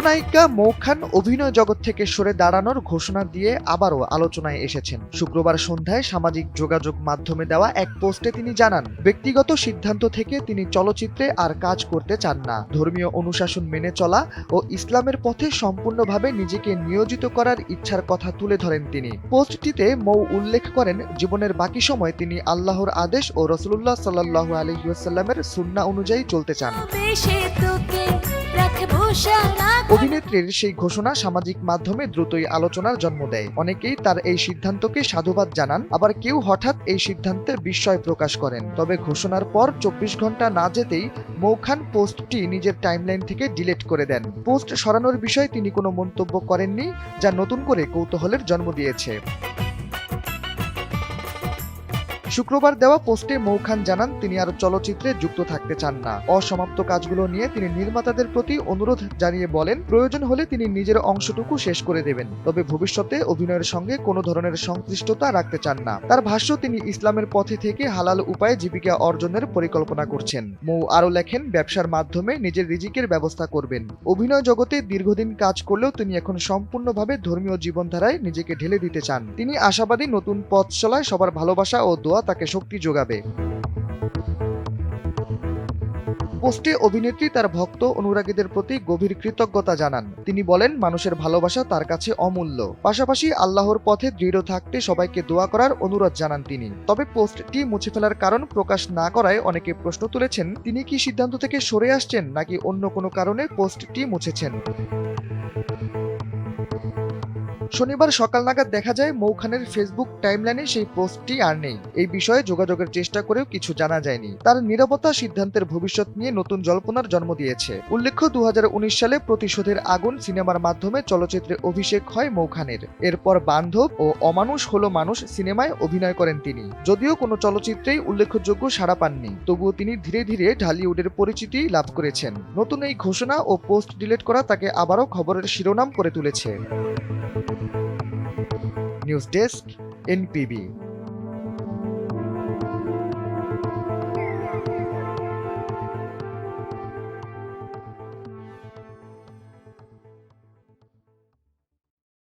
চিত্রনায়িকা মৌ খান অভিনয় জগৎ থেকে সরে দাঁড়ানোর ঘোষণা দিয়ে আবারও আলোচনায় এসেছেন। শুক্রবার সন্ধ্যায় সামাজিক যোগাযোগ মাধ্যমে দেওয়া এক পোস্টে তিনি জানান, ব্যক্তিগত সিদ্ধান্ত থেকে তিনি চলচ্চিত্রে আর কাজ করতে চান না। ধর্মীয় অনুশাসন মেনে চলা ও ইসলামের পথে সম্পূর্ণভাবে নিজেকে নিয়োজিত করার ইচ্ছার কথা তুলে ধরেন তিনি। পোস্টটিতে মৌ উল্লেখ করেন, জীবনের বাকি সময় তিনি আল্লাহর আদেশ ও রাসূলুল্লাহ সাল্লাল্লাহু আলাইহি ওয়াসাল্লামের সুন্নাহ অনুযায়ী চলতে চান। অভিনেত্রীর সেই ঘোষণা সামাজিক মাধ্যমে দ্রুতই আলোচনার জন্ম দেয়। অনেকেই তার এই সিদ্ধান্তকে সাধুবাদ জানান, আবার কেউ হঠাৎ এই সিদ্ধান্তে বিস্ময় প্রকাশ করেন। তবে ঘোষণার পর 24 ঘন্টা না যেতেই মৌ খান পোস্টটি নিজের টাইমলাইন থেকে ডিলিট করে দেন। পোস্ট সরানোর বিষয়ে তিনি কোনো মন্তব্য করেননি, যা নতুন করে কৌতূহলের জন্ম দিয়েছে। শুক্রবার দেওয়া পোস্টে মৌ খান জানান, তিনি আর চলচ্চিত্রে যুক্ত থাকতে চান না। অসমাপ্ত কাজগুলো নিয়ে তিনি নির্মাতাদের প্রতি অনুরোধ জানিয়ে বলেন, প্রয়োজন হলে তিনি নিজের অংশটুকু শেষ করে দেবেন, তবে ভবিষ্যতে অভিনয়ের সঙ্গে কোনো ধরনের সংশ্লিষ্টতা রাখতে চান না। তার ভাষ্য, তিনি ইসলামের পথে থেকে হালাল উপায়ে জীবিকা অর্জনের পরিকল্পনা করছেন। মৌ আরও লেখেন, ব্যবসার মাধ্যমে নিজের রিজিকের ব্যবস্থা করবেন। অভিনয় জগতে দীর্ঘদিন কাজ করলেও তিনি এখন সম্পূর্ণভাবে ধর্মীয় জীবনধারায় নিজেকে ঢেলে দিতে চান। তিনি আশাবাদী, নতুন পথ চলায় সবার ভালোবাসা ও দোয়া তাকে শক্তি যোগাবে। পোস্টে অভিনেত্রী তার ভক্ত অনুরাগীদের প্রতি গভীর কৃতজ্ঞতা জানান। তিনি বলেন, মানুষের ভালোবাসা তার কাছে অমূল্য। পাশাপাশি আল্লাহর পথে দৃঢ় থাকতে সবাইকে দোয়া করার অনুরোধ জানান তিনি। তবে পোস্টটি মুছে ফেলার কারণ প্রকাশ না করায় অনেকে প্রশ্ন তুলেছেন, তিনি কি সিদ্ধান্ত থেকে সরে আসছেন নাকি অন্য কোনো কারণে পোস্টটি মুছেছেন। শনিবার সকাল নাগাদ দেখা যায় মৌ খানের ফেসবুক টাইমলাইনে সেই পোস্টটি আর নেই। এই বিষয়ে যোগাযোগের চেষ্টা করেও কিছু জানা যায়নি। তার নীরবতা সিদ্ধান্তের ভবিষ্যৎ নিয়ে নতুন জল্পনার জন্ম দিয়েছে। উল্লেখ্য, 2019 সালে প্রতিশোধের আগুন সিনেমার মাধ্যমে চলচ্চিত্রে অভিষেক হয় মৌ খানের। এরপর বান্ধব ও অমানুষ হলো মানুষ সিনেমায় অভিনয় করেন তিনি। যদিও কোনো চলচ্চিত্রেই উল্লেখযোগ্য সাড়া পাননি, তবুও তিনি ধীরে ধীরে ঢালিউডের পরিচিতি লাভ করেছেন। নতুন এই ঘোষণা ও পোস্ট ডিলিট করা তাকে আবারও খবরের শিরোনাম করে তুলেছে। News desk, এনপিবি।